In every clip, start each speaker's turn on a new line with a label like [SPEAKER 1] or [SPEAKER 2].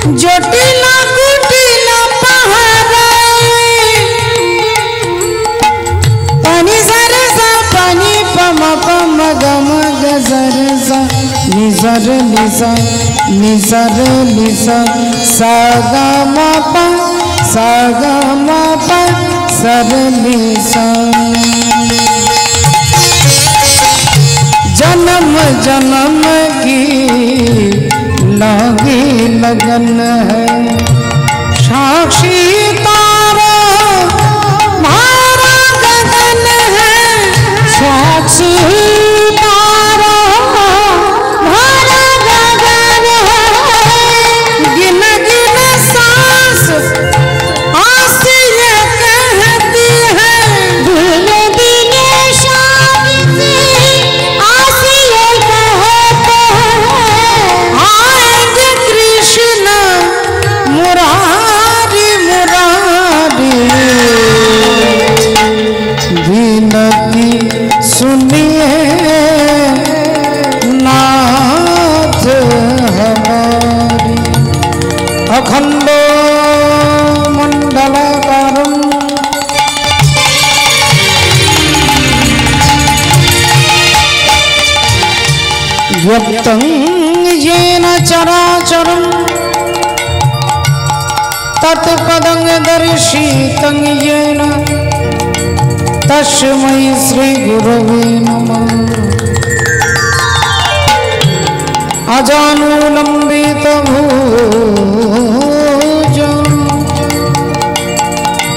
[SPEAKER 1] जटिला कुटिला पहाराई पानी सरसा पानी पम पम गम गजर सा निजर निसा निजर निसा सा ग म प सा ग म प सर निसा जन्म जन्म की लागी लगन है साक्षी तारा मारा गगन है साक्षी तारा मारा गगन है गिन गिन सांस आस ये कहती है धीरे धीरे शाम से आस ये कहते हैं आएंगे कृष्ण मुरारी मुरारी विनती सुनिए नाथ हमारी अखंडो मंडलाकारं व्यक्तं येन चराचरं तत्पदं दर्शितं येन तस्मै श्री गुरवे नमः अजानुलंबित भुजं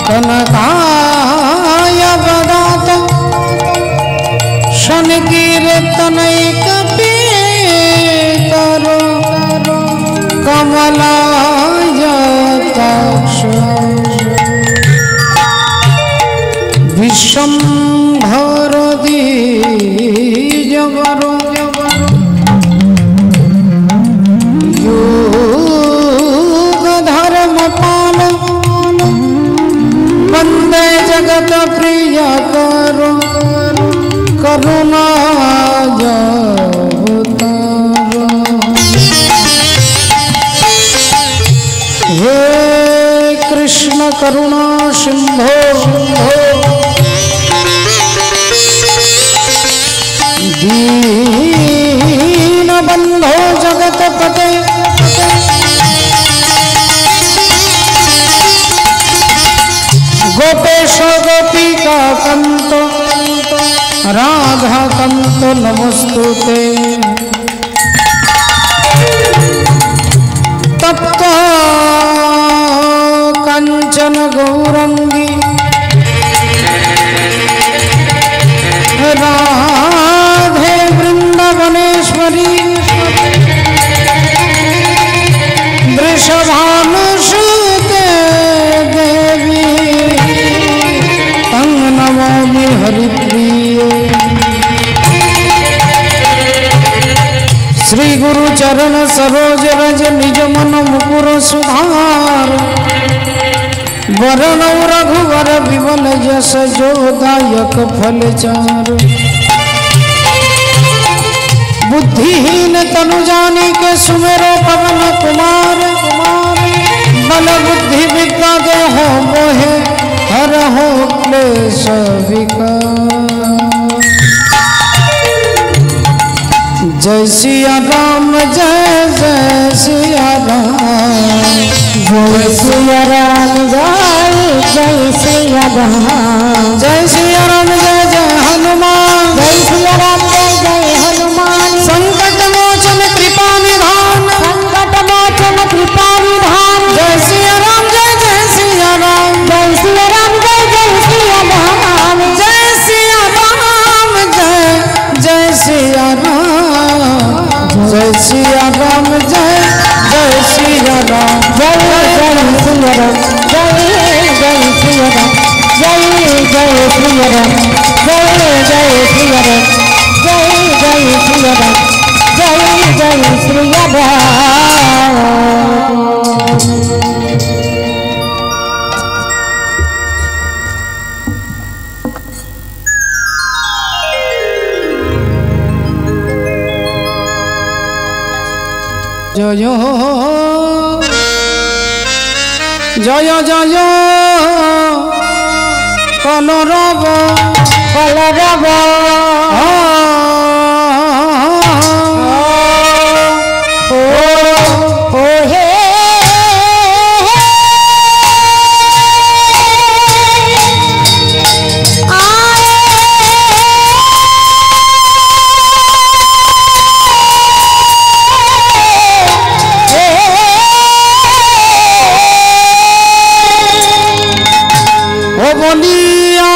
[SPEAKER 1] कनकाय बदात शनकीर्तनैकपीतरो कमलायताक्ष विश्वम्भर द्विजवरो योगधर्मपाल वन्दे जगत प्रिय करो करुणावतारो हे कृष्ण करुणा सिंधो दीन बंधो जगत पते गोपेश गोपिका कंत राधा कंत नमस्तुते तप्त कंचन गौरंगी राधे वृंदावनेश्वरी वृषभानुसुते देवी तं नमामि हरिप्रिये श्री गुरु चरण सरोज रज निज मन मुकुर सुधार वरण रघुवर विमल जस जोदायक फल चार बुद्धिहीन तनु जानी के सुमेरो पवन कुमार बल बुद्धि विद्या देहो मोहे हर हो क्लेश विकार जय सिया राम जय जय सिया राम जय सिया राम जय सिया राम जय सिया राम जय जय हनुमान जय सिया राम जय जय हनुमान संकट मोचन कृपा निधान संकट मोचन कृपा निधान जय सिया राम जय जय सिया राम जय सिया राम जय जय सिया राम जय सिया राम जय जय सिया राम जय सिया राम जय जय सिया राम जय जय सिया राम जय जय सिया राम जय जय सिया জয় জয় কলরব
[SPEAKER 2] কলরব ও হে
[SPEAKER 1] বলিয়া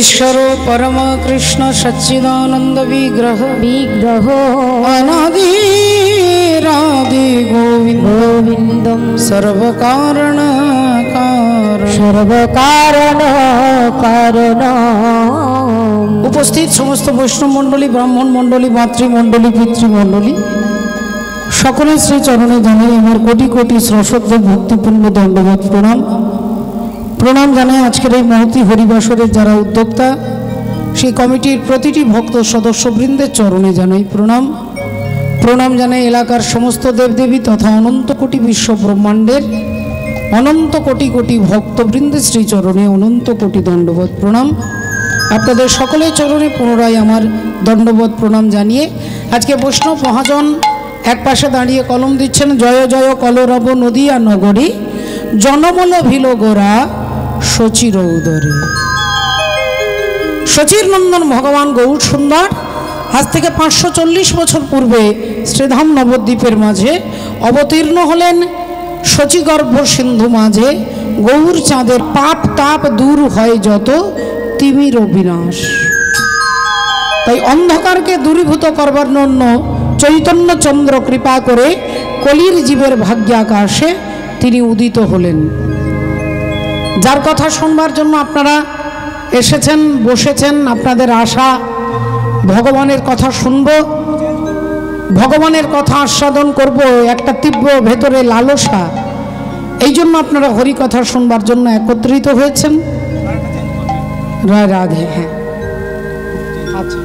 [SPEAKER 1] ईश्वरो परम कृष्ण सच्चिदानंद विग्रह अनादिरादि गोविंदम सर्वकारण कारण উপস্থিত সমস্ত বৈষ্ণব মণ্ডলী, ব্রাহ্মণ মণ্ডলী, মাতৃমণ্ডলী, পিতৃমণ্ডলী সকলের শ্রী চরণে জানাই আমার কোটি কোটি সশ্রদ্ধ ভক্তিপূর্ণ দণ্ডবোধ প্রণাম। প্রণাম জানাই আজকের এই মহতী হরিবাসরের যারা উদ্যোক্তা সেই কমিটির প্রতিটি ভক্ত সদস্যবৃন্দের চরণে জানাই প্রণাম। প্রণাম জানাই এলাকার সমস্ত দেবদেবী তথা অনন্ত কোটি বিশ্ব ব্রহ্মাণ্ডের অনন্ত কোটি কোটি ভক্তবৃন্দের শ্রীচরণে অনন্ত কোটি দণ্ডবোধ প্রণাম। আপনাদের সকলের চরণে পুনরায় আমার দণ্ডবোধ প্রণাম জানিয়ে আজকে বৈষ্ণব মহাজন এক পাশে দাঁড়িয়ে কলম দিচ্ছেন, জয় জয় কলরব নদিয়া নগরী জনমল ভিল গোরা শচির উদরে। শচির নন্দন ভগবান গৌর সুন্দর আজ থেকে 540 বছর পূর্বে শ্রীধাম নবদ্বীপের মাঝে অবতীর্ণ হলেন। শচীগর্ভ সিন্ধু মাঝে গৌর চাঁদের পাপ তাপ দূর হয় যত তিমির বিনাশ। তাই অন্ধকারকে দূরীভূত করবার জন্য চৈতন্য চন্দ্র কৃপা করে কলির জীবের ভাগ্যাকাশে তিনি উদিত হলেন। যার কথা শুনবার জন্য আপনারা এসেছেন, বসেছেন, আপনাদের আশা ভগবানের কথা শুনব, ভগবানের কথা আস্বাদন করব, একটা তীব্র ভেতরে লালসা। এই জন্য আপনারা হরি কথা শুনবার জন্য একত্রিত হয়েছেন। রায় রাধে। হ্যাঁ, আচ্ছা।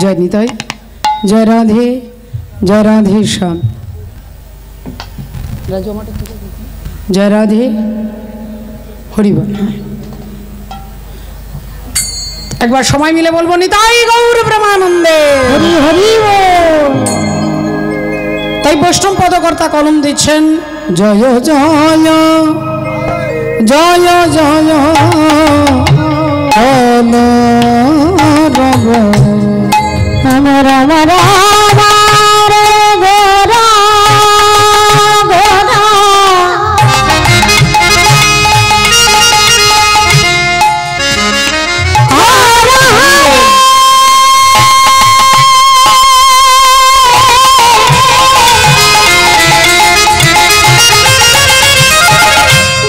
[SPEAKER 1] जय निताई, जय राधे, जय राधे श्याम, जय राधे हरिबल। एक बार समय मिले बोलबो निताई गौर ब्रह्मानंदे हरि हरि बोल। ताई वैष्णव पदकर्ता कलम दिच्छेन, जय जय जय जय
[SPEAKER 2] राम राम रे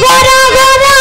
[SPEAKER 2] गोरा गोरा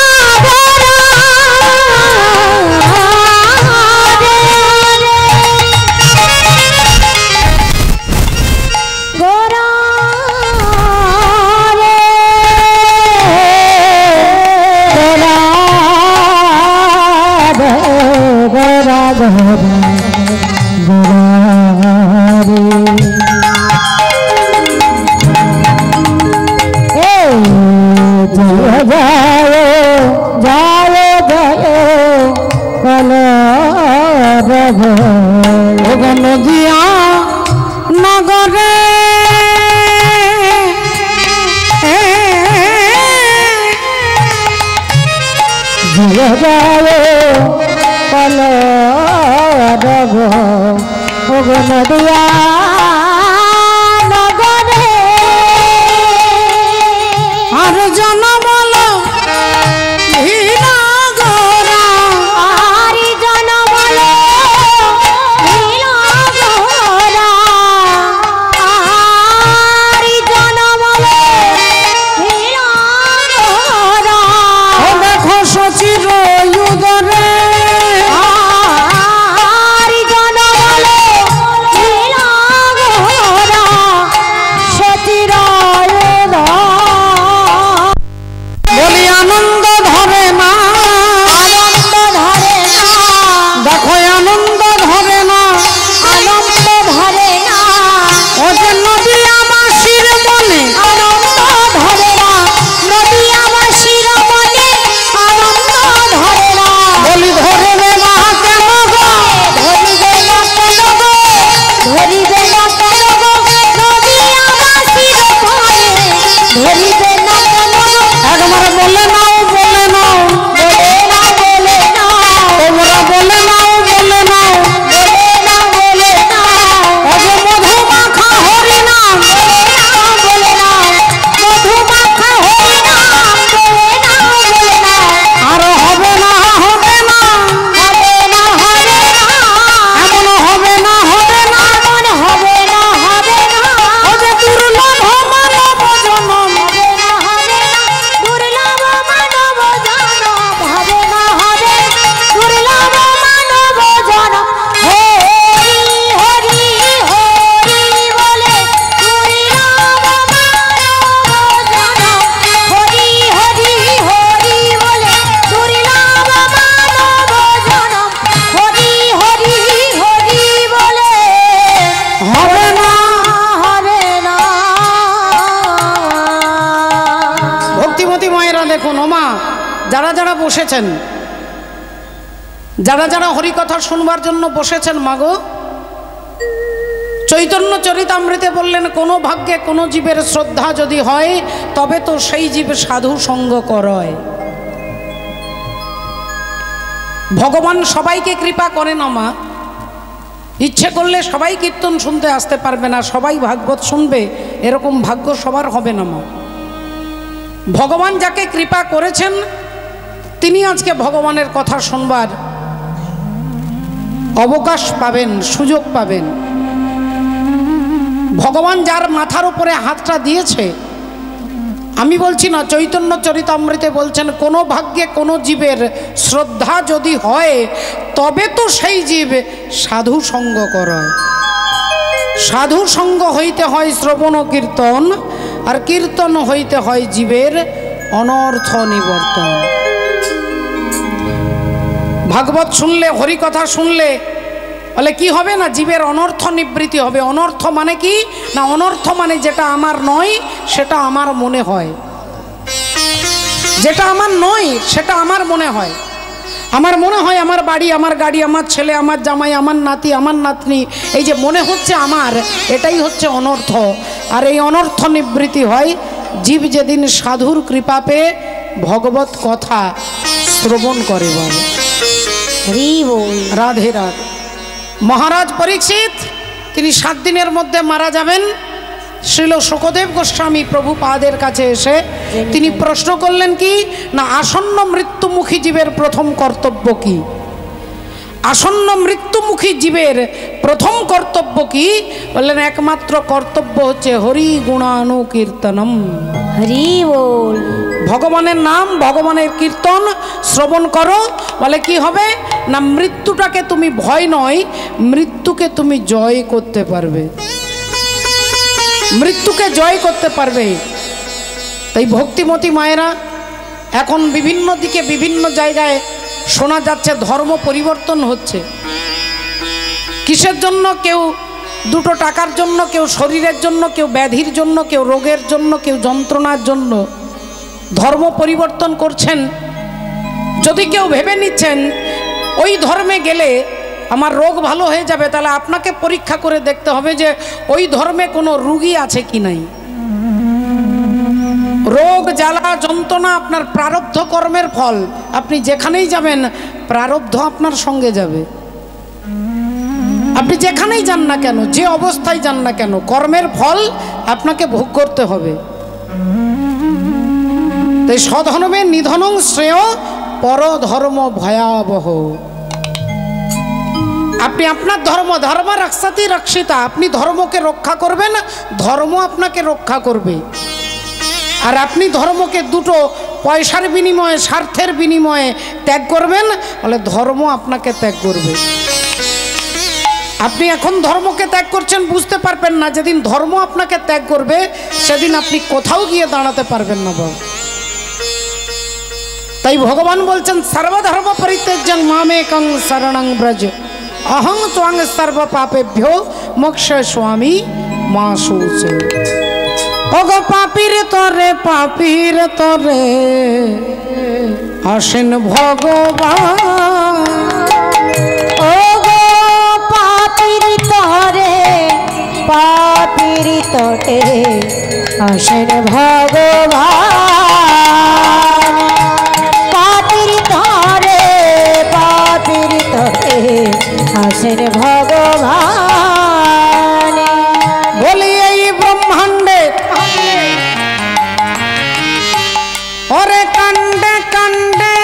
[SPEAKER 2] ধরিবে না কেন
[SPEAKER 1] একবার বলে নাও বলে নাও
[SPEAKER 2] বলে না বলে না
[SPEAKER 1] তোমরা বলে নাও বলে নাও
[SPEAKER 2] বলে না বলে না
[SPEAKER 1] অজ মধু মাখা হরি নাম
[SPEAKER 2] বলে না মধু মাখা হরি নাম বলে না বলে না
[SPEAKER 1] আর হবে না হবে না
[SPEAKER 2] হবে না হবে না
[SPEAKER 1] এমন হবে না হবে না
[SPEAKER 2] এমন হবে না হবে না
[SPEAKER 1] অজ দুর্লভ মানব জনম
[SPEAKER 2] হবে না হবে না দুর্লভ মানব জনম হবে না হবে দুর্লভ মানব জনম হরি হরি হরি বলে দুর্লভ মানব জনম হরি হরি হরি বলে দুর্লভ মানব জনম হরি হরি হরি বলে
[SPEAKER 1] হবে না।
[SPEAKER 2] হবে না।
[SPEAKER 1] ভক্তিমতী মায়েরা দেখুন ওমা যারা যারা বসেছেন, যারা যারা হরিকথা শুনবার জন্য বসেছেন মাগো, চৈতন্য চরিতামৃতে বললেন কোনো ভাগ্যে কোনো জীবের শ্রদ্ধা যদি হয় তবে তো সেই জীব সাধু সঙ্গ করয়। ভগবান সবাইকে কৃপা করে না মা, ইচ্ছে করলে সবাই কীর্তন শুনতে আসতে পারবে না, সবাই ভাগবত শুনবে এরকম ভাগ্য সবার হবে না মা। ভগবান যাকে কৃপা করেছেন তিনি আজকে ভগবানের কথা শুনবার অবকাশ পাবেন, সুযোগ পাবেন। ভগবান যার মাথার উপরে হাতটা দিয়েছে, আমি বলছি না, চৈতন্য চরিতামৃতে বলছেন কোনো ভাগ্যে কোনো জীবের শ্রদ্ধা যদি হয় তবে তো সেই জীব সাধু সঙ্গ করে। সাধু সঙ্গ হইতে হয় শ্রবণ ও কীর্তন, আর কীর্তন হইতে হয় জীবের অনর্থ নিবর্তন। ভাগবত শুনলে, হরিকথা শুনলে বলে কি হবে না, জীবের অনর্থ নিবৃত্তি হবে। অনর্থ মানে কি না, অনর্থ মানে যেটা আমার নয় সেটা আমার মনে হয়, যেটা আমার নয় সেটা আমার মনে হয়। আমার মনে হয় আমার বাড়ি, আমার গাড়ি, আমার ছেলে, আমার জামাই, আমার নাতি, আমার নাতনি, এই যে মনে হচ্ছে আমার, এটাই হচ্ছে অনর্থ। আর এই অনর্থ নিবৃত্তি হয় জীব যেদিন সাধুর কৃপা পেয়ে ভগবত কথা শ্রবণ করে। বল রাধে রাধে। মহারাজ পরীক্ষিত তিনি 7 দিনের মধ্যে মারা যাবেন। শ্রীল শুকদেব গোস্বামী প্রভুপাদের কাছে এসে তিনি প্রশ্ন করলেন কি না, আসন্ন মৃত্যুমুখী জীবের প্রথম কর্তব্য কি? আসন্ন মৃত্যুমুখী জীবের প্রথম কর্তব্য কি? বললেন একমাত্র কর্তব্য হচ্ছে হরি গুণানুকীর্তনম।
[SPEAKER 2] হরি বল।
[SPEAKER 1] ভগবানের নাম, ভগবানের কীর্তন শ্রবণ করো। বলে কি হবে না, মৃত্যুটাকে তুমি ভয় নয়, মৃত্যুকে তুমি জয় করতে পারবে, মৃত্যুকে জয় করতে পারবে। তাই ভক্তিমতী মায়েরা এখন বিভিন্ন দিকে বিভিন্ন জায়গায় শোনা যাচ্ছে ধর্ম পরিবর্তন হচ্ছে। কিসের জন্য? কেউ 2 টাকার জন্য, কেউ শরীরের জন্য, কেউ ব্যাধির জন্য, কেউ রোগের জন্য, কেউ যন্ত্রণার জন্য ধর্ম পরিবর্তন করছেন। যদি কেউ ভেবে নিচ্ছেন ওই ধর্মে গেলে আমার রোগ ভালো হয়ে যাবে, তাহলে আপনাকে পরীক্ষা করে দেখতে হবে যে ওই ধর্মে কোনো রোগী আছে কি নাই। রোগ জ্বালা যন্ত্রণা আপনার প্রারব্ধ কর্মের ফল। আপনি যেখানেই যাবেন প্রারব্ধ আপনার সঙ্গে যাবে। আপনি যেখানেই যান না কেন, যে অবস্থায় যান না কেন, কর্মের ফল আপনাকে ভোগ করতে হবে। তাই স্বধর্মে নিধনং শ্রেয়, পরধর্ম ভয়াবহ। আপনি আপনার ধর্ম, ধর্ম রক্ষাতি রক্ষিতা, আপনি ধর্মকে রক্ষা করবেন, ধর্ম আপনাকে রক্ষা করবে। আর আপনি ধর্মকে 2 পয়সার বিনিময়ে, স্বার্থের বিনিময়ে ত্যাগ করবেন, বলে ধর্ম আপনাকে ত্যাগ করবে। আপনি এখন ধর্মকে ত্যাগ করছেন, বুঝতে পারবেন না। যেদিন ধর্ম আপনাকে ত্যাগ করবে সেদিন আপনি কোথাও গিয়ে দাঁড়াতে পারবেন না বাবা। তাই ভগবান বলছেন সর্বধর্ম পরিত্যাজ্যং মামেকং শরণং ব্রজ, অহং ত্বং সর্ব পাপেভ্যো মোক্ষয়িষ্যামি মা শুচি। ওগো পাপীর তরে, পাপীর তরে আসেন ভগবান।
[SPEAKER 2] ওগো পাপীর তরে, পাপীর তরে আসেন ভগবান পাপির তরে আসেন ভগবান।
[SPEAKER 1] বলি এই ব্রহ্মাণ্ডে ওরে কাণ্ডে কাণ্ডে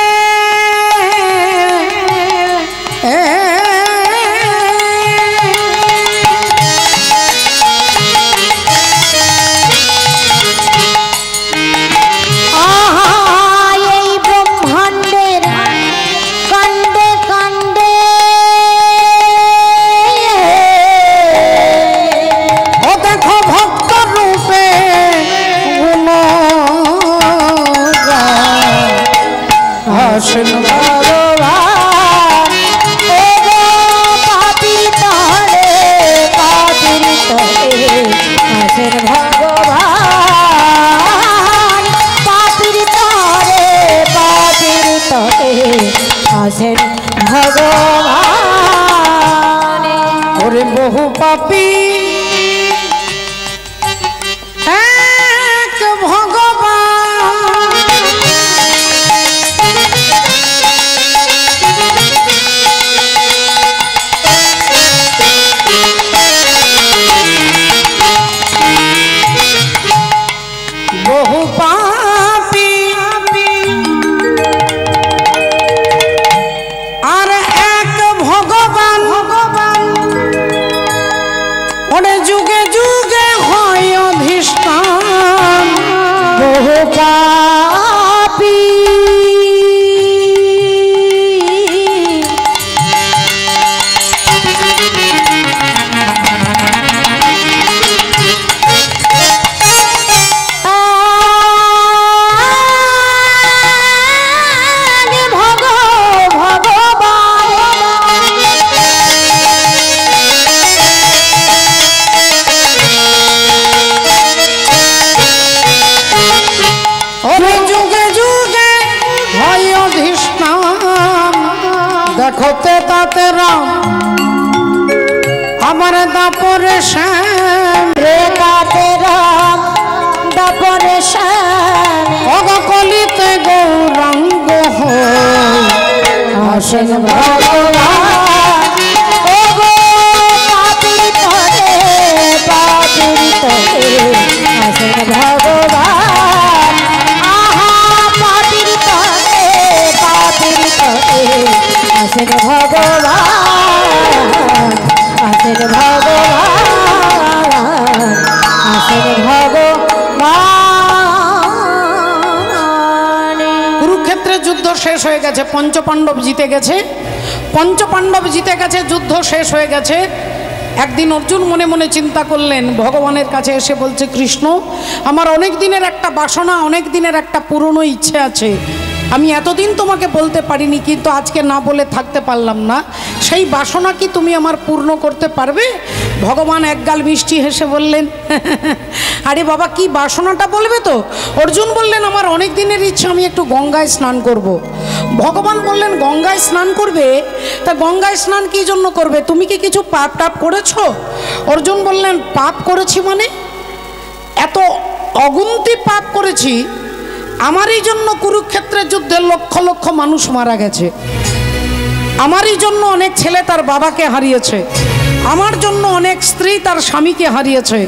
[SPEAKER 1] আসেন
[SPEAKER 2] ভগবান ও গো পাপী তরে পাপীর তরে আসেন ভগবান পাপীর তরে পাপীর তরে আসেন ভগবান।
[SPEAKER 1] ওরে বহু পাপী এক ভগবান বহু পাপী আর এক ভগবান ওরে যুগে যুগে হয় অধিষ্ঠান
[SPEAKER 2] বহু পাপী
[SPEAKER 1] দেখতে তাতে রাম আমার দাপরে শ্যাম
[SPEAKER 2] রে তাতে রাম দাপরে শ্যাম
[SPEAKER 1] অগকলিতে গৌরাঙ্গ হয়
[SPEAKER 2] আসেন ভগবান ও গো পাপীর তরে পাপীর তরে আসেন ভগবান আহা পাপীর তরে পাপীর তরে আসেন ভগবান আসেন ভগবান আসেন ভগবান।
[SPEAKER 1] কুরুক্ষেত্রের যুদ্ধ শেষ হয়ে গেছে, পঞ্চপাণ্ডব জিতে গেছে, পঞ্চপাণ্ডব জিতে গেছে, যুদ্ধ শেষ হয়ে গেছে। একদিন অর্জুন মনে মনে চিন্তা করলেন, ভগবানের কাছে এসে বলছে, কৃষ্ণ আমার অনেক দিনের একটা বাসনা, অনেক দিনের একটা পুরনো ইচ্ছে আছে, আমি এতদিন তোমাকে বলতে পারিনি, কিন্তু আজকে না বলে থাকতে পারলাম না, সেই বাসনা কি তুমি আমার পূর্ণ করতে পারবে? ভগবান একগাল মিষ্টি হেসে বললেন, আরে বাবা কি বাসনাটা বলবে তো? অর্জুন বললেন, আমার অনেক দিনের ইচ্ছা, আমি একটু গঙ্গায় স্নান করব। ভগবান বললেন, গঙ্গায় স্নান করবে? তা গঙ্গায় স্নান কি জন্য করবে? তুমি কি কিছু পাপ টাপ করেছো? অর্জুন বললেন, পাপ করেছি মানে? এত অগুন্তি পাপ করেছি, আমারই জন্য কুরুক্ষেত্রের যুদ্ধে লক্ষ লক্ষ মানুষ মারা গেছে, আমারই জন্য অনেক ছেলে তার বাবাকে হারিয়েছে, আমার জন্য অনেক স্ত্রী তার স্বামীকে হারিয়েছে,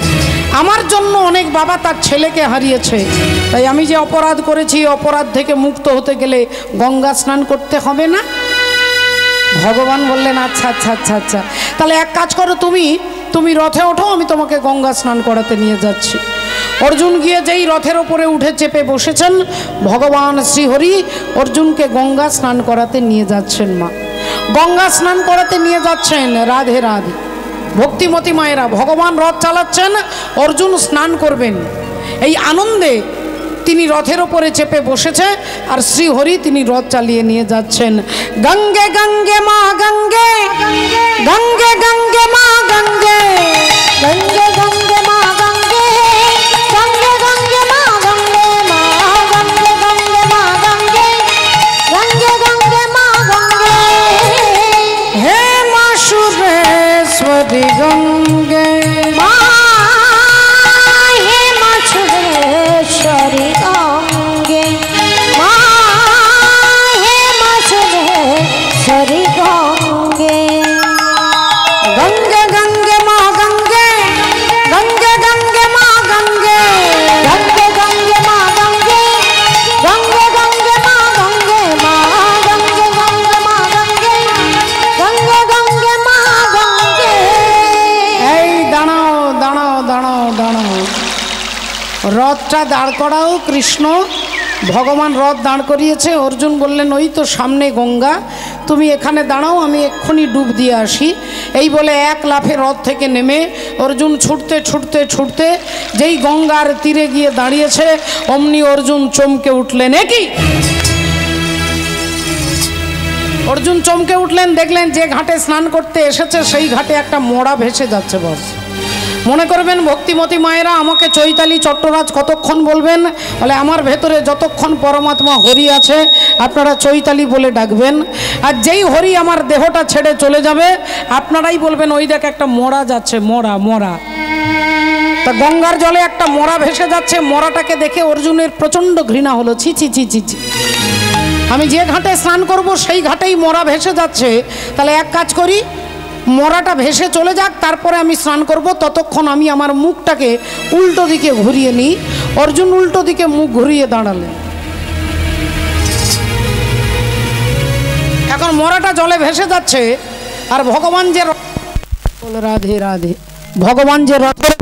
[SPEAKER 1] আমার জন্য অনেক বাবা তার ছেলেকে হারিয়েছে। তাই আমি যে অপরাধ করেছি, অপরাধ থেকে মুক্ত হতে গেলে গঙ্গা স্নান করতে হবে না? ভগবান বললেন, আচ্ছা আচ্ছা আচ্ছা আচ্ছা, তাহলে এক কাজ করো, তুমি রথে ওঠো, আমি তোমাকে গঙ্গা স্নান করাতে নিয়ে যাচ্ছি। অর্জুন গিয়ে যেই রথের ওপরে উঠে চেপে বসেছেন, ভগবান শ্রীহরি অর্জুনকে গঙ্গা স্নান করাতে নিয়ে যাচ্ছেন। মা গঙ্গা স্নান করাতে নিয়ে যাচ্ছেন। রাধে রাধে ভক্তিমতী মায়েরা, ভগবান রথ চালাচ্ছেন, অর্জুন স্নান করবেন, এই আনন্দে তিনি রথের ওপরে চেপে বসেছে, আর শ্রীহরি তিনি রথ চালিয়ে নিয়ে যাচ্ছেন। গঙ্গে গঙ্গে মা গঙ্গে, গঙ্গে গঙ্গে মা গঙ্গে,
[SPEAKER 2] গঙ্গে গঙ্গে মা গঙ্গে, গঙ্গে গঙ্গে মা গঙ্গে, মা গঙ্গে গঙ্গে মা গঙ্গে, গঙ্গে গঙ্গে মা গঙ্গে।
[SPEAKER 1] হে মা সুরেশ্বরী গঙ্গে,
[SPEAKER 2] মা হে মা সুরেশ্বরী
[SPEAKER 3] রথটা দাঁড় করাও কৃষ্ণ, ভগবান রথ দাঁড় করিয়েছে। অর্জুন বললেন ওই তো সামনে গঙ্গা, তুমি এখানে দাঁড়াও, আমি এক্ষুনি ডুব দিয়ে আসি। এই বলে এক লাফে রথ থেকে নেমে অর্জুন ছুটতে ছুটতে ছুটতে যেই গঙ্গার তীরে গিয়ে দাঁড়িয়েছে, অমনি অর্জুন চমকে উঠলেন। এ কি? অর্জুন চমকে উঠলেন, দেখলেন যে ঘাটে স্নান করতে এসেছে সেই ঘাটে একটা মোড়া ভেসে যাচ্ছে। বস মনে করবেন ভক্তিমতী মায়েরা আমাকে চৈতালি চট্টরাজ কতক্ষণ বলবেন? বলে আমার ভেতরে যতক্ষণ পরমাত্মা হরি আছে আপনারা চৈতালি বলে ডাকবেন, আর যেই হরি আমার দেহটা ছেড়ে চলে যাবে আপনারাই বলবেন ওই দেখ একটা মোড়া যাচ্ছে, মোড়া মোড়া। তা গঙ্গার জলে একটা মোড়া ভেসে যাচ্ছে, মোড়াটাকে দেখে অর্জুনের প্রচণ্ড ঘৃণা হলো। ছি ছি ছি ছি ছি, আমি যে ঘাটে স্নান করব সেই ঘাটেই মোড়া ভেসে যাচ্ছে, তাহলে এক কাজ করি, মোড়াটা ভেসে চলে যাক, তারপরে আমি স্নান করব, ততক্ষণ আমি আমার মুখটাকে উল্টো দিকে ঘুরিয়ে নিই। অর্জুন উল্টো দিকে মুখ ঘুরিয়ে দাঁড়ালেন। এখন মোড়াটা জলে ভেসে যাচ্ছে, আর ভগবান যে রাধে রাধে, ভগবান যে রথের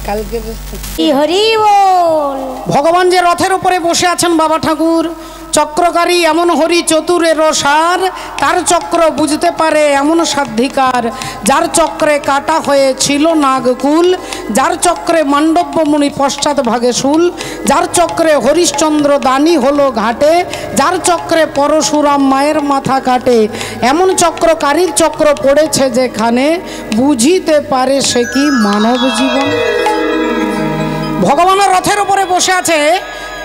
[SPEAKER 3] কালকে
[SPEAKER 2] হরি বল।
[SPEAKER 3] ভগবান যে রথের উপরে বসে আছেন বাবা ঠাকুর, চক্রকারী এমন হরি চতুরের সার, তার চক্র বুঝতে পারে এমন সাধিকার, যার চক্রে কাটা হয়েছিল নাগকুল, যার চক্রে মান্ডব্য মুনি পশ্চাৎ ভাগে শুল, যার চক্রে হরিশ্চন্দ্র দানি হলো ঘাটে, যার চক্রে পরশুরাম মায়ের মাথা কাটে, এমন চক্রকারীর চক্র পড়েছে যেখানে, বুঝিতে পারে সে কি মানব জীবন। ভগবানের রথের উপরে বসে আছে,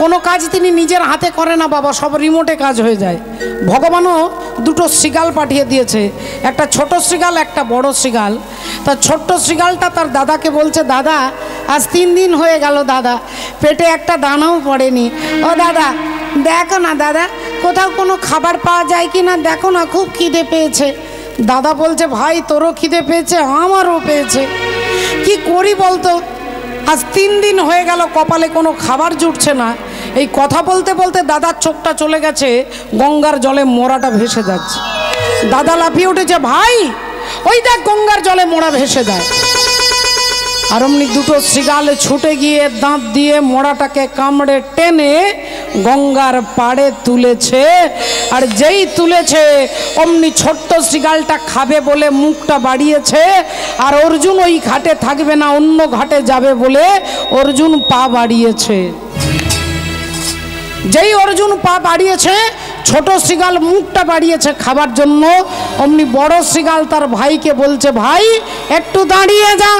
[SPEAKER 3] কোনো কাজ তিনি নিজের হাতে করে না বাবা, সব রিমোটে কাজ হয়ে যায়। ভগবানও দুটো শৃগাল পাঠিয়ে দিয়েছে, একটা ছোট শৃগাল একটা বড় শৃগাল। তা ছোট্ট শৃগালটা তার দাদাকে বলছে, দাদা আজ 3 দিন হয়ে গেল দাদা, পেটে একটা দানাও পড়েনি। ও দাদা দেখো না দাদা, কোথাও কোনো খাবার পাওয়া যায় কি না, দেখো না খুব খিদে পেয়েছে। দাদা বলছে, ভাই তোরও খিদে পেয়েছে, আমারও পেয়েছে, কি করি বলতো, আজ 3 দিন হয়ে গেল কপালে কোনো খাবার জুটছে না। এই কথা বলতে বলতে দাদার চোখটা চলে গেছে গঙ্গার জলে মোড়াটা ভেসে যাচ্ছে। দাদা লাফিয়ে উঠেছে, ভাই ওই দেখ গঙ্গার জলে মোড়া ভেসে যায়। আর অমনি দুটো শৃগাল ছুটে গিয়ে দাঁত দিয়ে মোড়াটাকে কামড়ে টেনে গঙ্গার পাড়ে তুলেছে। আর যেই তুলেছে অমনি ছোট্ট শৃগালটা খাবে বলে মুখটা বাড়িয়েছে, আর অর্জুন ওই ঘাটে থাকবে না, অন্য ঘাটে যাবে বলে অর্জুন পা বাড়িয়েছে। যেই অর্জুন পা বাড়িয়েছে, ছোট শৃগাল মুখটা বাড়িয়েছে খাবার জন্য, অমনি বড় শৃগাল তার ভাইকে বলছে, ভাই একটু দাঁড়িয়ে যা,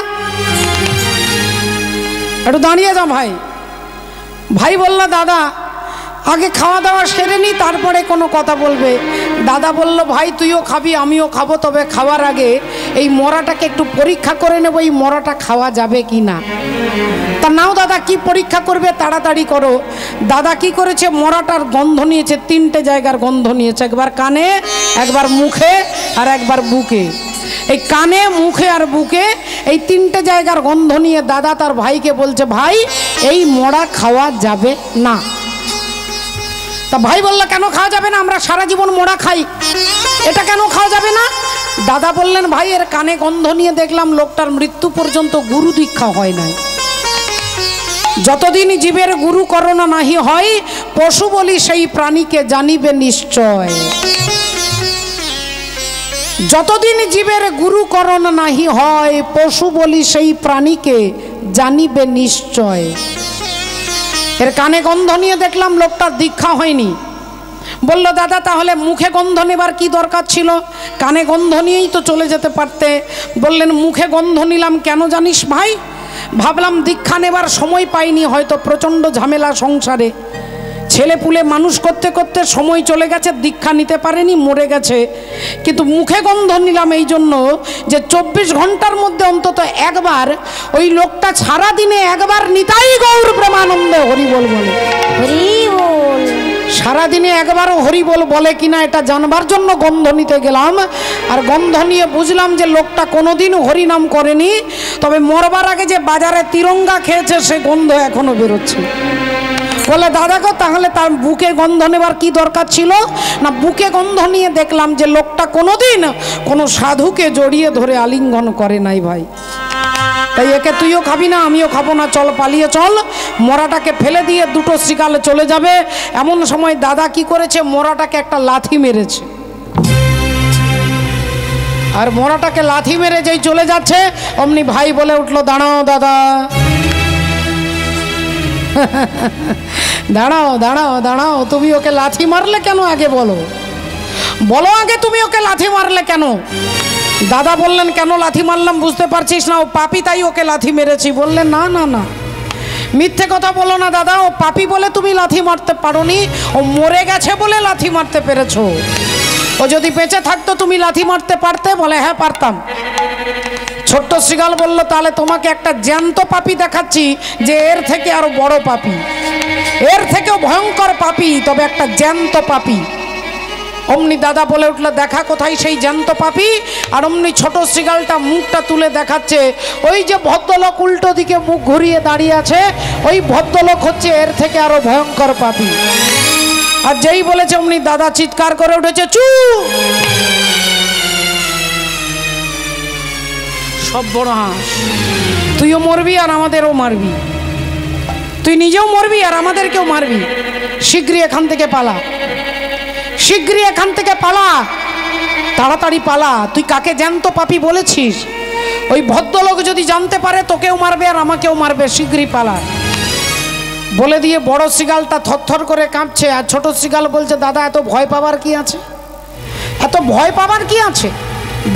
[SPEAKER 3] একটু দাঁড়িয়ে যা ভাই। ভাই বলল, দাদা আগে খাওয়া দাওয়া সেরে নি তারপরে কোনো কথা বলবে। দাদা বলল, ভাই তুইও খাবি আমিও খাবো, তবে খাওয়ার আগে এই মরাটাকে একটু পরীক্ষা করে নেব, এই মরাটা খাওয়া যাবে কি না। তা নাও দাদা, কি পরীক্ষা করবে তাড়াতাড়ি করো। দাদা কি করেছে, মরাটার গন্ধ নিয়েছে, 3টে জায়গার গন্ধ নিয়েছে, একবার কানে, একবার মুখে, আর একবার বুকে। এই কানে মুখে আর বুকে এই 3টে জায়গার গন্ধ নিয়ে দাদা তার ভাইকে বলছে, ভাই এই মরা খাওয়া যাবে না। তা ভাই বলল, কেন খাওয়া যাবে না, আমরা সারা জীবন মোড়া খাই, এটা কেন খাওয়া যাবে না। দাদা বললেন, ভাই এর কানে গন্ধ নিয়ে দেখলাম লোকটার মৃত্যু পর্যন্ত গুরু দীক্ষা হয় নাই। যতদিন জীবের গুরু করোনা নাহি হয়, পশু বলি সেই প্রাণীকে জানিবে নিশ্চয়। যতদিন জীবের গুরুকরণ নাহি হয়, পশু বলি সেই প্রাণীকে জানিবে নিশ্চয়। এর কানে গন্ধ নিয়ে দেখলাম লোকটার দীক্ষা হয়নি। বলল, দাদা তাহলে মুখে গন্ধ নেবার কি দরকার ছিল, কানে গন্ধ নিয়েই তো চলে যেতে পারতে। বললেন, মুখে গন্ধ নিলাম কেন জানিস ভাই, ভাবলাম দীক্ষা নেবার সময় পাইনি, হয়তো প্রচণ্ড ঝামেলা সংসারে, ছেলে পুলে মানুষ করতে করতে সময় চলে গেছে, দীক্ষা নিতে পারেনি, মরে গেছে। কিন্তু মুখে গন্ধ নিলাম এই জন্য যে 24 ঘন্টার মধ্যে অন্তত একবার ওই লোকটা সারাদিনে একবার নিতাই গৌর প্রেমানন্দে হরিবোল বলে।
[SPEAKER 2] হরিবোল।
[SPEAKER 3] সারাদিনে একবারও হরিবোল বলে কিনা এটা জানবার জন্য গন্ধ নিতে গেলাম। আর গন্ধ নিয়ে বুঝলাম যে লোকটা কোনোদিন হরিনাম করেনি, তবে মরবার আগে যে বাজারে তিরঙ্গা খেয়েছে সে গন্ধ এখনো বেরোচ্ছে। বলে দাদা গো, তাহলে তার বুকে গন্ধ নেবার কি দরকার ছিল? না, বুকে গন্ধ নিয়ে দেখলাম যে লোকটা কোনোদিন কোনো সাধুকে জড়িয়ে ধরে আলিঙ্গন করে নাই ভাই। তাই একে তুইও খাবি না, আমিও খাবো না, চল পালিয়ে চল। মরাটাকে ফেলে দিয়ে দুটো শিকালে চলে যাবে। এমন সময় দাদা কি করেছে, মরাটাকে একটা লাথি মেরেছে। আর মরাটাকে লাথি মেরে যেই চলে যাচ্ছে অমনি ভাই বলে উঠলো, দাঁড়াও দাদা, দাঁড়াও দাঁড়াও দাঁড়াও, তুমি ওকে লাথি মারলে কেন আগে বলো, বলো আগে তুমি ওকে লাথি মারলে কেন? দাদা বললেন, কেন লাথি মারলাম বুঝতে পারছিস না? ও পাপী তাই ওকে লাথি মেরেছি। বললেন, না না না, মিথ্যে কথা বলো না দাদা, ও পাপী বলে তুমি লাথি মারতে পারোনি, ও মরে গেছে বলে লাথি মারতে পেরেছো। ও যদি বেঁচে থাকতো তুমি লাথি মারতে পারতে? বলে, হ্যাঁ পারতাম। ছোট্ট শ্রীগাল বলল, তাহলে তোমাকে একটা জ্যান্ত পাপী দেখাচ্ছি যে এর থেকে আরো বড় পাপী, এর থেকেও ভয়ঙ্কর পাপী, তবে একটা জ্যান্ত পাপী। অমনি দাদা বলে উঠল, দেখা কোথায় সেই জ্যান্ত পাপী? আর অমনি ছোট শ্রীগালটা মুখটা তুলে দেখাচ্ছে, ওই যে ভদ্রলোক উল্টো দিকে মুখ ঘুরিয়ে দাঁড়িয়ে আছে, ওই ভদ্রলোক হচ্ছে এর থেকে আরো ভয়ঙ্কর পাপী। আর যেই বলেছে অমনি দাদা চিৎকার করে উঠেছে, চুপ! সব বড় হাঁস, তুইও মরবি আর আমাদেরও মারবি, তুই নিজেও মরবি আর আমাদেরকেও মারবি। শীঘ্রই এখান থেকে পালা, শীঘ্রই এখান থেকে পালা, তাড়াতাড়ি পালা। তুই কাকে জ্যান্ত পাপী বলেছিস? ওই ভদ্রলোক যদি জানতে পারে তোকেও মারবে আর আমাকেও মারবে, শীঘ্রই পালা। বলে দিয়ে বড় শ্রীগালটা থরথর করে কাঁপছে। আর ছোট শ্রীগাল বলছে, দাদা এত ভয় পাবার কি আছে, এত ভয় পাবার কি আছে?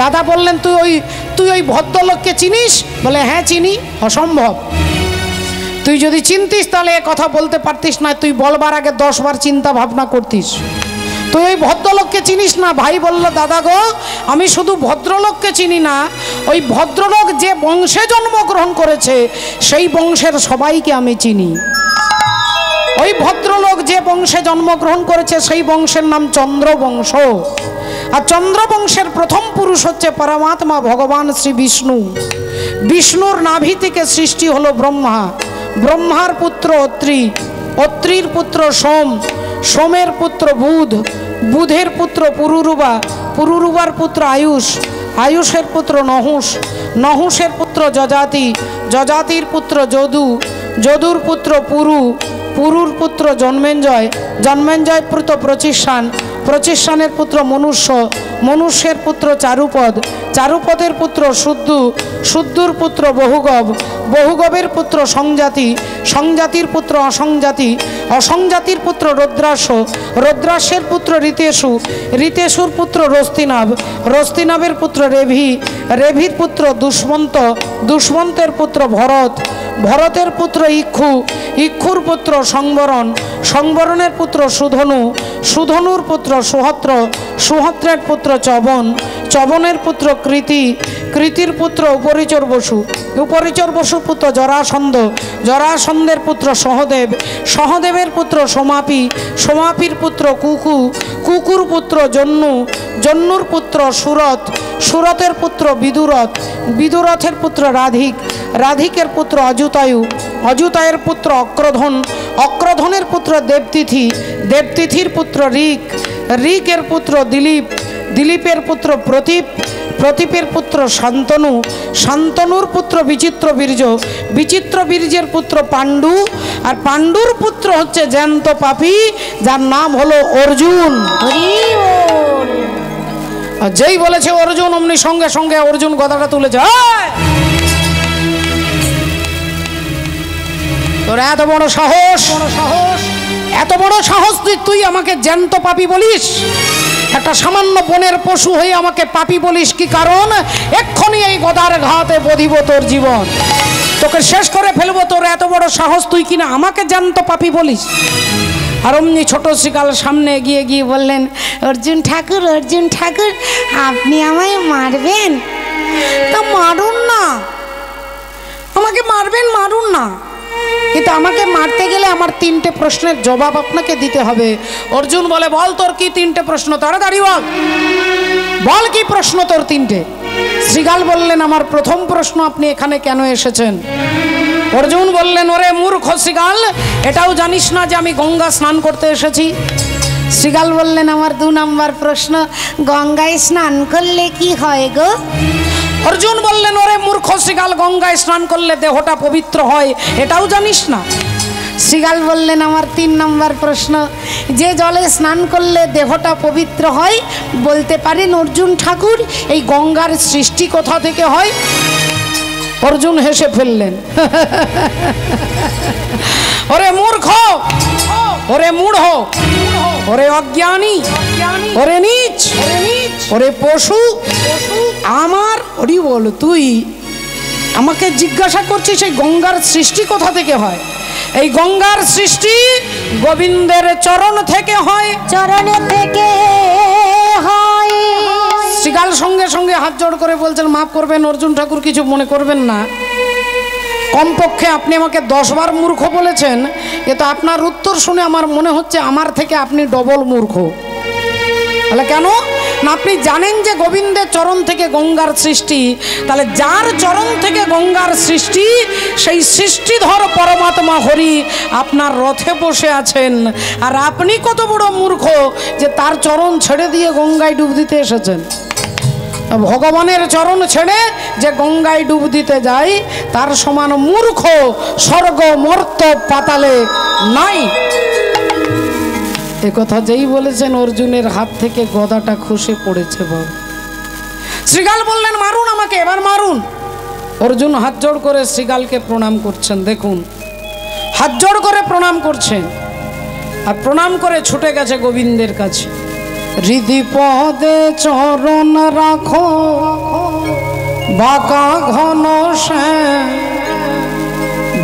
[SPEAKER 3] দাদা বললেন, তুই ওই ভদ্রলোককে চিনিস? বলে, হ্যাঁ চিনি। অসম্ভব, তুই যদি চিনতিস তাহলে এ কথা বলতে পারতিস না, তুই বলবার আগে 10 বার চিন্তা ভাবনা করতিস। তুই ওই ভদ্রলোককে চিনিস না? ভাই বলল, দাদা গো, আমি শুধু ভদ্রলোককে চিনি না, ওই ভদ্রলোক যে বংশে জন্মগ্রহণ করেছে সেই বংশের সবাইকে আমি চিনি। ওই ভদ্রলোক যে বংশে জন্মগ্রহণ করেছে সেই বংশের নাম চন্দ্রবংশ। আর চন্দ্রবংশের প্রথম পুরুষ হচ্ছে পরমাত্মা ভগবান শ্রী বিষ্ণু। বিষ্ণুর নাভি থেকে সৃষ্টি হলো ব্রহ্মা, ব্রহ্মার পুত্র অত্রি, অত্রির পুত্র সোম, সোমের পুত্র বুধ, বুধের পুত্র পুরুরুবা, পুরুরুবার পুত্র আয়ুষ, আয়ুষের পুত্র নহুষ, নহুষের পুত্র যজাতি, যজাতির পুত্র যদু, যদুর পুত্র পুরু, পুরুর পুত্র জন্মেঞ্জয়, জন্মেঞ্জয় পুত্র প্রচিষ্ঠান, প্রচিষ্ঠানের পুত্র মনুষ্য, মনুষ্যের পুত্র চারুপদ, চারুপদের পুত্র শুদ্ধু, শুদ্ধুর পুত্র বহুগব, বহুগবের পুত্র সংজাতি, সংজাতির পুত্র অসংজাতি, অসংজাতির পুত্র রুদ্রাস, রুদ্রাসের পুত্র ঋতেশু, ঋতেশুর পুত্র রস্তিনাভ, রস্তিনাভের পুত্র রেভি, রেভির পুত্র দুষ্মন্ত, দুষ্মন্তের পুত্র ভরত, ভরতের পুত্র ইক্ষু, ইক্ষুর পুত্র সংবরণ, সংবরণের পুত্র সুধনু, সুধনুর পুত্র সুহত্র, সুহত্রের পুত্র চবন, চবনের পুত্র কৃতি, কৃতির পুত্র উপরিচর বসু, উপরিচর বসু পুত্র জরাসন্ধ, জরাসন্ধের পুত্র সহদেব, সহদেবের পুত্র সোমাপি, সোমাপির পুত্র কুকু, কুকুর পুত্র জন্নু, জন্নুর পুত্র সুরত, সুরতের পুত্র বিদুরথ, বিদুরথের পুত্র রাধিক, রাধিকের পুত্র অযুতায়ু, অযুতায়ের পুত্র অক্রধন, অক্রধনের পুত্র দেবতিথি, দেবতিথির পুত্র ঋক, ঋকের পুত্র দিলীপ, দিলীপের পুত্র প্রতীপ, প্রতীপের পুত্র শান্তনু, শান্তনুর পুত্র বিচিত্র বীর্য, বিচিত্র বীর্যের পুত্র পাণ্ডু, আর পাণ্ডুর পুত্র হচ্ছে জ্যান্ত পাপী যার নাম হলো অর্জুন। আর যেই বলেছে অর্জুন অমনি সঙ্গে সঙ্গে অর্জুন গদাটা তুলেছে। তোর এত বড় সাহস, এত বড় সাহস তুই আমাকে জ্যান্ত পাপী বলিস? একটা সামান্য বনের পশু হয়ে আমাকে পাপী বলিস কি কারণ? এক্ষুনি এই গদার ঘাতে বধিব তোর জীবন, তোকে শেষ করে ফেলবো। তোর এত বড় সাহস, তুই কিনা আমাকে জ্যান্ত পাপী বলিস? আর অমনি ছোট শ্রীকাল সামনে এগিয়ে গিয়ে বললেন, অর্জুন ঠাকুর, অর্জুন ঠাকুর, আপনি আমায় মারবেন? তা মারুন না, আমাকে মারবেন, মারুন না, কিন্তু আমাকে মারতে গেলে আমার 3টে প্রশ্নের জবাব আপনাকে দিতে হবে। অর্জুন বলে, বল তোর কি 3টে প্রশ্ন, তাড়াতাড়ি বল, বল কি প্রশ্ন তোর 3টে? শ্রীকাল বললেন, আমার প্রথম প্রশ্ন, আপনি এখানে কেন এসেছেন? অর্জুন বললেন, ওরে মূর্খ শ্রীকাল, এটাও জানিস না যে আমি গঙ্গা স্নান করতে এসেছি? শ্রীকাল বললেন, আমার 2 নম্বর প্রশ্ন, গঙ্গায় স্নান করলে কি হয় গো? অর্জুন বললেন, ওরে মূর্খ শ্রীকাল, গঙ্গায় স্নান করলে দেহটা পবিত্র হয়, এটাও জানিস না? শ্রীকাল বললেন, আমার 3 নম্বর প্রশ্ন, যে জলে স্নান করলে দেহটা পবিত্র হয়, বলতে পারেন অর্জুন ঠাকুর এই গঙ্গার সৃষ্টি কোথা থেকে হয়? অর্জুন হেসে ফেললেন। ওরে মূর্খ, ওরে মূঢ়, ওরে অজ্ঞানী, ওরে নীচ, ওরে পশু, আমার হরি বল, তুই আমাকে জিজ্ঞাসা করছিস এই গঙ্গার সৃষ্টি কোথা থেকে হয়? এই গঙ্গার সৃষ্টি গোবিন্দের চরণ থেকে হয়,
[SPEAKER 2] চরণ থেকে হয়।
[SPEAKER 3] শ্রীকাল সঙ্গে সঙ্গে হাত জোড় করে বলছেন, মাফ করবেন অর্জুন ঠাকুর, কিছু মনে করবেন না, কমপক্ষে আপনি আমাকে 10 বার মূর্খ বলেছেন, কিন্তু আপনার উত্তর শুনে আমার মনে হচ্ছে আমার থেকে আপনি ডবল মূর্খ। তাহলে কেন না, আপনি জানেন যে গোবিন্দের চরণ থেকে গঙ্গার সৃষ্টি, তাহলে যার চরণ থেকে গঙ্গার সৃষ্টি, সেই সৃষ্টিধর পরমাত্মা হরি আপনার রথে বসে আছেন, আর আপনি কত বড় মূর্খ যে তার চরণ ছেড়ে দিয়ে গঙ্গায় ডুব দিতে এসেছেন। ভগবানের চরণ ছেড়ে যে গঙ্গায় ডুব দিতে যায়, তার সমান মূর্খ স্বর্গ মর্ত পাতালে নাই। একথা যেই বলেছেন, অর্জুনের হাত থেকে গদাটা খসে পড়েছে। বাবা শ্রীকাল বললেন, মারুন আমাকে, এবার মারুন। অর্জুন হাত জোড় করে শ্রীকালকে প্রণাম করছেন, দেখুন হাত জোড় করে প্রণাম করছেন, আর প্রণাম করে ছুটে গেছে গোবিন্দের কাছে। হৃদি পদে চরণ রাখো, বাঁকা ঘন সে,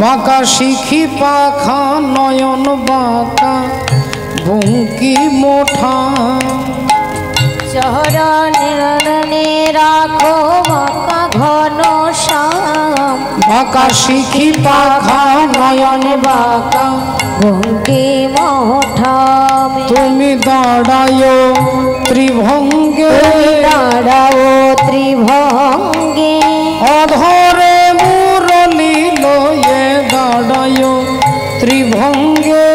[SPEAKER 3] বাঁকা শিখি পাখা নয়ন বাঁকা, বঙ্কি মোঠা।
[SPEAKER 2] চরণে রাখো বাঁকা ঘন শ্যাম,
[SPEAKER 3] বাঁকা শিখি পাখা নয়ন বাঁকা,
[SPEAKER 2] বঙ্কি মোঠা।
[SPEAKER 3] তুমি দাঁড়ায় ত্রিভঙ্গে,
[SPEAKER 2] দাঁড়াও ত্রিভঙ্গে,
[SPEAKER 3] অধরে মুরলি লয়ে দাঁড়ায় ত্রিভঙ্গে,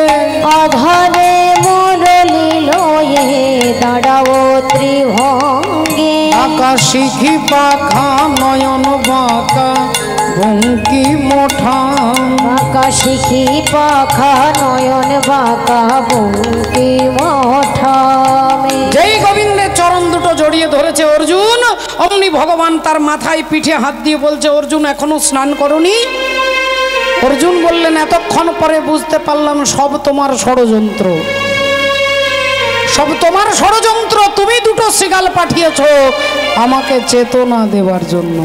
[SPEAKER 2] অধরে মুরলি লয়ে দাঁড়াও ত্রিভঙ্গে।
[SPEAKER 3] বাঁকা শিখি পাখা নয়ন বাঁকা, বঙ্কি মোঠা।
[SPEAKER 2] বাঁকা শিখি পাখা নয়ন বাঁকা, বঙ্কি মোঠা।
[SPEAKER 3] যেই গোবিন্দের চরণ দুটো জড়িয়ে ধরেছে অর্জুন, অমনি ভগবান তার মাথায় পিঠে হাত দিয়ে বলছে, অর্জুন এখনো স্নান করনি? অর্জুন বললেন, এতক্ষণ পরে বুঝতে পারলাম সব তোমার ষড়যন্ত্র, সব তোমার ষড়যন্ত্র। তুমি দুটো শ্রীকাল পাঠিয়েছ আমাকে চেতনা দেবার জন্য,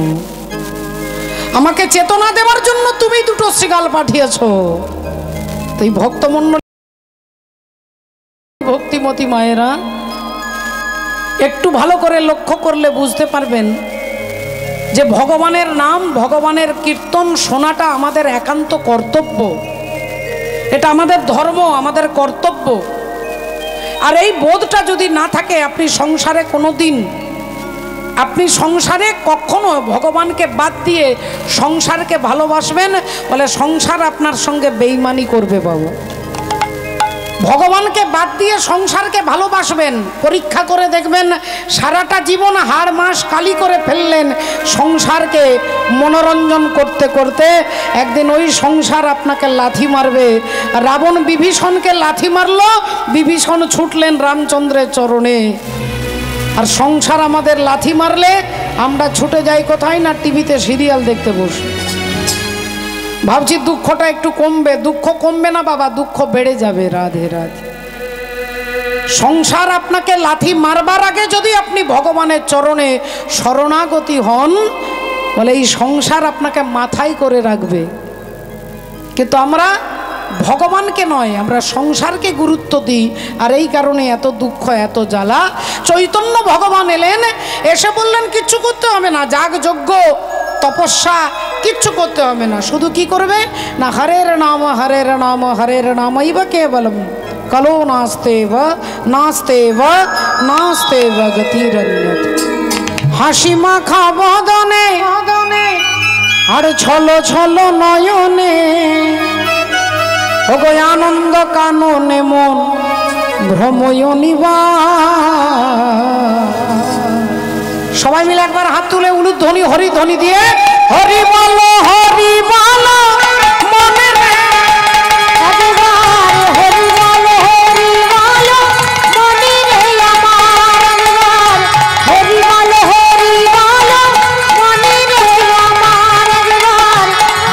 [SPEAKER 3] আমাকে চেতনা দেবার জন্য তুমি দুটো শ্রীকাল পাঠিয়েছ। তো এই ভক্তমণ্ডলী, ভক্তিমতী মায়েরা, একটু ভালো করে লক্ষ্য করলে বুঝতে পারবেন যে ভগবানের নাম, ভগবানের কীর্তন শোনাটা আমাদের একান্ত কর্তব্য। এটা আমাদের ধর্ম, আমাদের কর্তব্য। আর এই বোধটা যদি না থাকে, আপনি সংসারে কোনোদিন, আপনি সংসারে কখনো ভগবানকে বাদ দিয়ে সংসারকে ভালোবাসবেন, বলে সংসার আপনার সঙ্গে বেইমানি করবে। বাবু ভগবানকে বাদ দিয়ে সংসারকে ভালোবাসবেন, পরীক্ষা করে দেখবেন সারাটা জীবন হাড় মাস কালি করে ফেললেন সংসারকে মনোরঞ্জন করতে করতে, একদিন ওই সংসার আপনাকে লাথি মারবে। রাবণ বিভীষণকে লাথি মারল, বিভীষণ ছুটলেন রামচন্দ্রের চরণে। আর সংসার আমাদের লাথি মারলে আমরা ছুটে যাই কোথায় না, টিভিতে সিরিয়াল দেখতে বসে। ভাবছি দুঃখটা একটু কমবে, দুঃখ কমবে না বাবা, দুঃখ বেড়ে যাবে। রাধে রাধে। সংসার আপনাকে লাথি মারবার আগে যদি আপনি ভগবানের চরণে শরণাগতি হন, বলে এই সংসার আপনাকে মাথায় করে রাখবে। কিন্তু আমরা ভগবানকে নয়, আমরা সংসারকে গুরুত্ব দিই, আর এই কারণে এত দুঃখ এত জ্বালা। চৈতন্য ভগবান এলেন, এসে বললেন কিচ্ছু করতে হবে না, যাগ যজ্ঞ তপস্যা কিচ্ছু করতে হবে না, শুধু কি করবে না হরের নাম হরের নাম হরের নামৈব কেবলম কলো নাস্তেব নাস্তেব নাস্তেব গতিরন্যত। হাসি মাখা বদনে আর ছলো ছলো নয়নে, ওগো আনন্দ কাননে মন ভ্রময় নিবাস। সবাই মিলে একবার হাত তুলে উলুধ্বনি হরিধ্বনি দিয়ে হরি বলো হরি বলো মনে রে,
[SPEAKER 2] একবার হরি বলো হরি বলো মনে রে আমার, একবার হরি বলো হরি বলো মনে রে আমার, একবার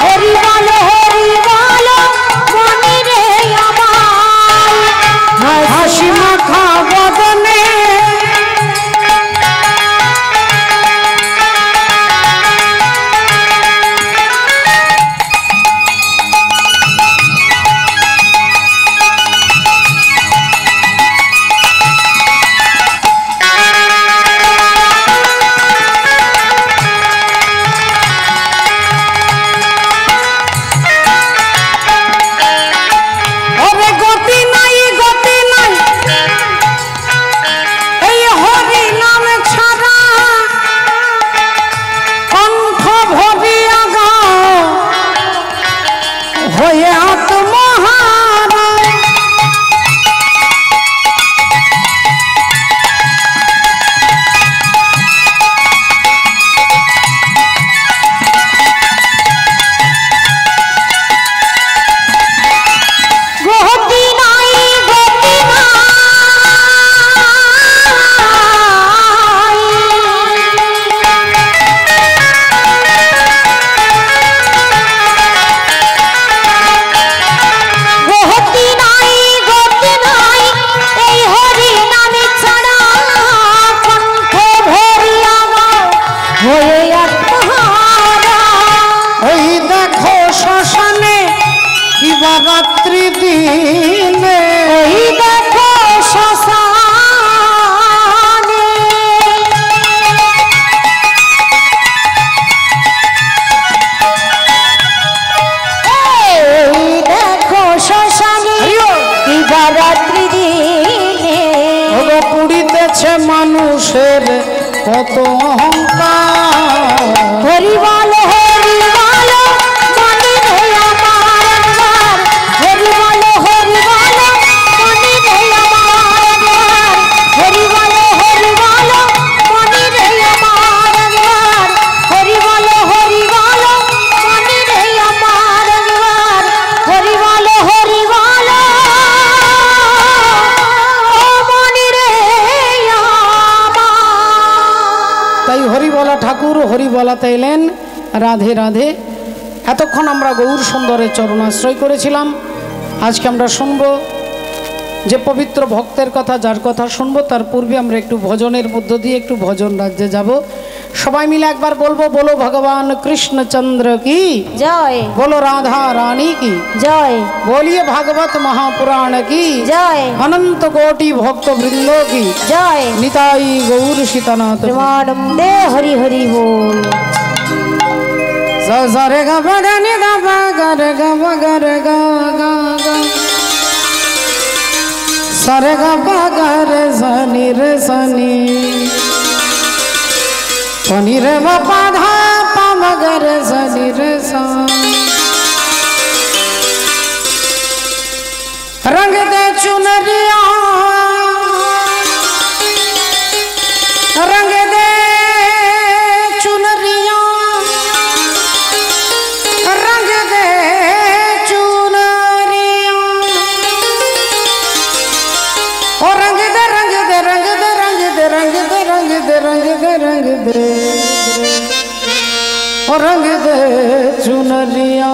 [SPEAKER 2] হরি বলো হরি বলো মনে রে আমার।
[SPEAKER 3] হাসি মাখা বদনে রাত্রি দিনে,
[SPEAKER 2] ওই দেখো শ্মশানে, ওই দেখো শ্মশানে দিবারাত্রি দিনে,
[SPEAKER 3] ওগো পুড়িতেছে মানুষের কত অহংকার।
[SPEAKER 2] হরি বলো হরি বলো মনে রে আমার, একবার হরি বলো হরি বলো মনে রে আমার, একবার হরি বলো হরি বলো মনে রে আমার, একবার হরি বলো হরি বলো মনে রে আমার, একবার হরি বলো হরি বলো মনে রে আমার।
[SPEAKER 3] তাই হরি বলা ঠাকুর হরি বলাতে এলেন। রাধে রাধে। এতক্ষণ আমরা গৌর সুন্দরের চরণাশ্রয় করেছিলাম। আজকে আমরা শুনব যে পবিত্র ভক্তের কথা, যার কথা শুনবো তার পূর্বে আমরা একটু ভজনের মধ্য দিয়ে একটু ভজন রাজ্যে যাব। সবাই মিলে একবার বলবো, বলো ভগবান কৃষ্ণচন্দ্র কি
[SPEAKER 2] জয়,
[SPEAKER 3] বলো রাধা রানী কি
[SPEAKER 2] জয়,
[SPEAKER 3] बोलिए भागवत महापुराण की
[SPEAKER 2] জয়,
[SPEAKER 3] अनंत कोटि भक्त वृंदों की
[SPEAKER 2] জয়।
[SPEAKER 3] निताई गौर सीतानाथ
[SPEAKER 2] प्रेमानंदे हरि हरि बोल।
[SPEAKER 3] सा रे गा गा नि गा गा रे गा गा सा रे गा रे सनी पनी रे मा पा धा पा मा गा रे सनी रे सा। रंग दे चुनरिया रंग दे चुनरिया रंग दे चुनरिया और रंग दे रंग दे रंग दे रंग दे रंग दे रंग दे रंग दे रंग दे और रंग दे चुनरिया।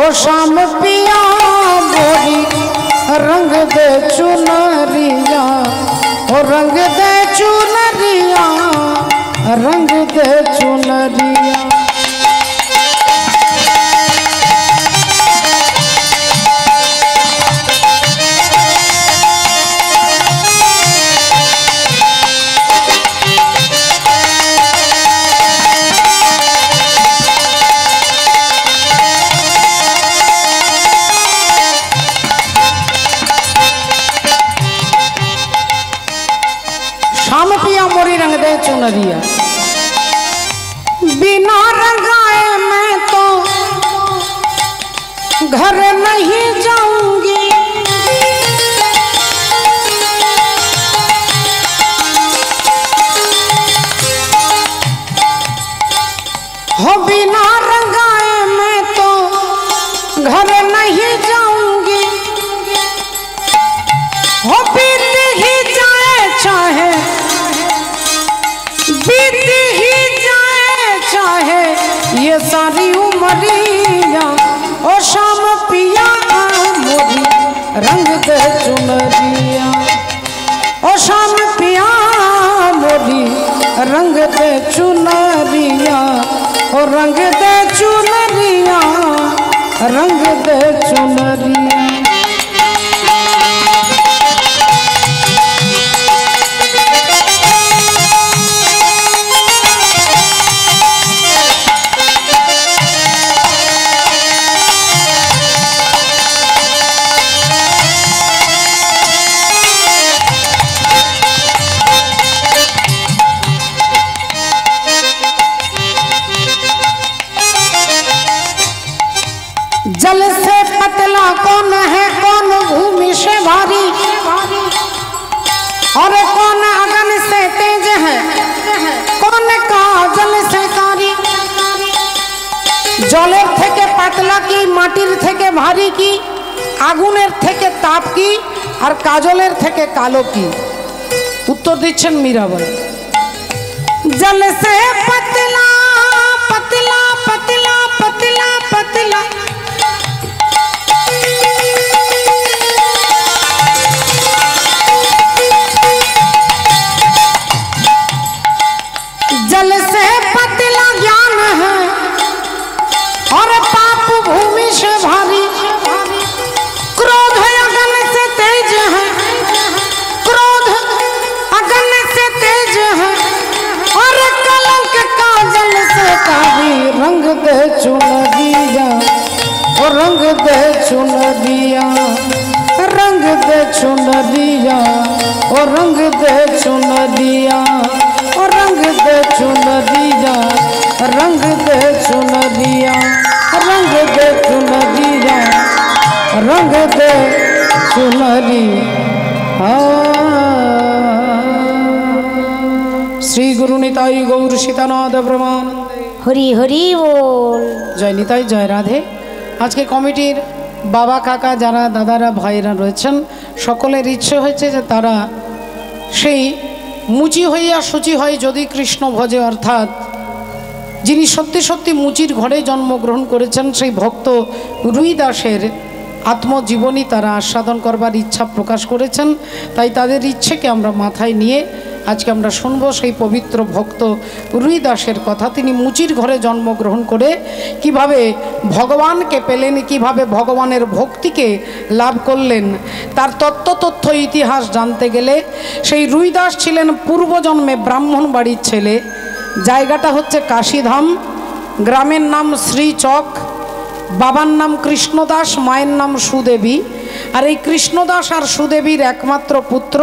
[SPEAKER 3] ओ शाम पिया मोरी रंग दे चुनरिया, ओ रंग दे चुनरिया, रंग दे चुनरिया। शाम पिया मोरी रंग दे चुनरिया, बिना रंगाए मैं तो घर नहीं जाऊंगी, हो बिना रंगाए मैं तो घर नहीं जाऊंगी, हो बीत ही जाए चाहे, बीत ही जाए चाहे ये सारी उमरिया, ओ शाम पिया मोरी रंग दे चुनरिया, ओ शाम पिया मोरी रंग दे चुनरिया, ओ रंग दे चुनरिया, रंग दे चुनरिया। जल से पतला कौन है, कौन भूमि से भारी, और कौन अगन से तेज है, कौन काजल से कारी। जलेर थेके पातला की, माटिर थेके भारी की, आगुनेर थेके ताप की, और काजलेर थेके कालो की। उत्तर दिच्छेन मीराबाई। जल से पतला पतला पतला पतला पतला, जल से पतला ज्ञान है, और पाप भूमि से भारी। क्रोध अगन से तेज है, क्रोध अगन से तेज है, और कलंक काजल से कारी। रंग दे चुनरिया, और रंग दे चुनरिया, रंग दे चुनरिया, और रंग दे चुनरिया, और रंग दे चुनरिया, रंग दे चुनरिया, रंग दे चुनरिया, रंग दे चुनरिया। श्री गुरु निताई गौर सीतानाथ ब्रह्मानंदे।
[SPEAKER 2] हरि हरि बोल।
[SPEAKER 3] जय निताई, जय राधे। आज के कमिटिर बाबा काका जारा दादारा भाईरा रয়েছেন সকলের ইচ্ছে হয়েছে যে তারা সেই মুচি হইয়া সূচি হয় যদি কৃষ্ণ ভজে, অর্থাৎ যিনি সত্যি সত্যি মুচির ঘরে জন্মগ্রহণ করেছেন সেই ভক্ত রুই দাসের আত্মজীবনী তারা আস্বাদন করবার ইচ্ছা প্রকাশ করেছেন। তাই তাদের ইচ্ছেকে আমরা মাথায় নিয়ে আজকে আমরা শুনব সেই পবিত্র ভক্ত রুই দাসের কথা। তিনি মুচির ঘরে জন্মগ্রহণ করে কিভাবে ভগবানকে পেলেন, কিভাবে ভগবানের ভক্তিকে লাভ করলেন, তার তত্ত্ব ইতিহাস জানতে গেলে সেই রুই দাস ছিলেন পূর্বজন্মে ব্রাহ্মণ বাড়ির ছেলে। জায়গাটা হচ্ছে কাশীধাম, গ্রামের নাম শ্রীচক, বাবার নাম কৃষ্ণদাস, মায়ের নাম সুদেবী। আর এই কৃষ্ণদাস আর সুদেবীর একমাত্র পুত্র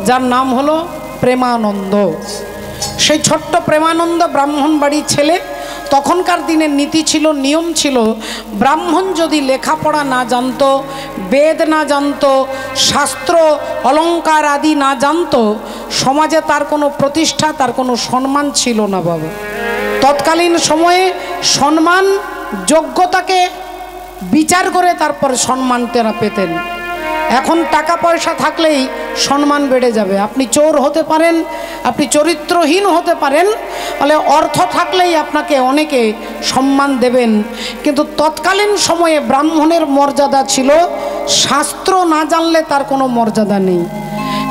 [SPEAKER 3] যার নাম হলো প্রেমানন্দ। সেই ছোট্ট প্রেমানন্দ ব্রাহ্মণ বাড়ির ছেলে। তখনকার দিনের নীতি ছিল, নিয়ম ছিল, ব্রাহ্মণ যদি লেখাপড়া না জানতো, বেদ না জানতো, শাস্ত্র অলঙ্কার আদি না জানতো, সমাজে তার কোনো প্রতিষ্ঠা, তার কোনো সম্মান ছিল না বাবা। তৎকালীন সময়ে সম্মান যোগ্যতাকে বিচার করে তারপর সম্মান তারা পেতেন। এখন টাকা পয়সা থাকলেই সম্মান বেড়ে যাবে। আপনি চোর হতে পারেন, আপনি চরিত্রহীন হতে পারেন, ফলে অর্থ থাকলেই আপনাকে অনেকে সম্মান দেবেন। কিন্তু তৎকালীন সময়ে ব্রাহ্মণের মর্যাদা ছিল, শাস্ত্র না জানলে তার কোনো মর্যাদা নেই।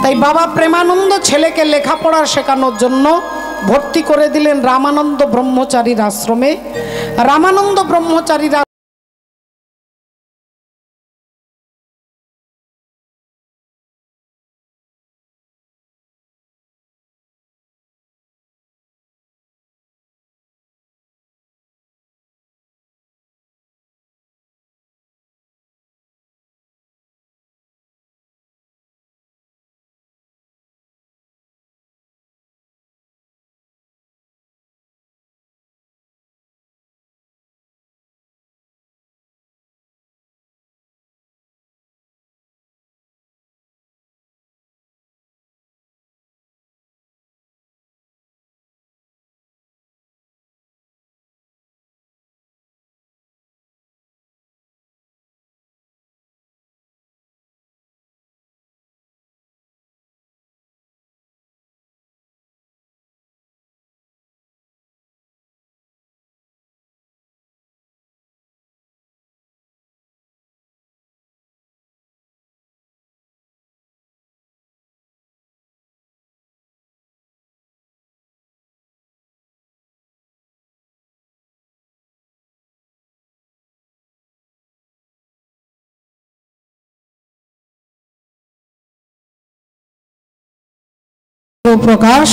[SPEAKER 3] তাই বাবা প্রেমানন্দ ছেলেকে লেখাপড়া শেখানোর জন্য ভর্তি করে দিলেন রামানন্দ ব্রহ্মচারীর আশ্রমে। রামানন্দ ব্রহ্মচারীরা প্রকাশ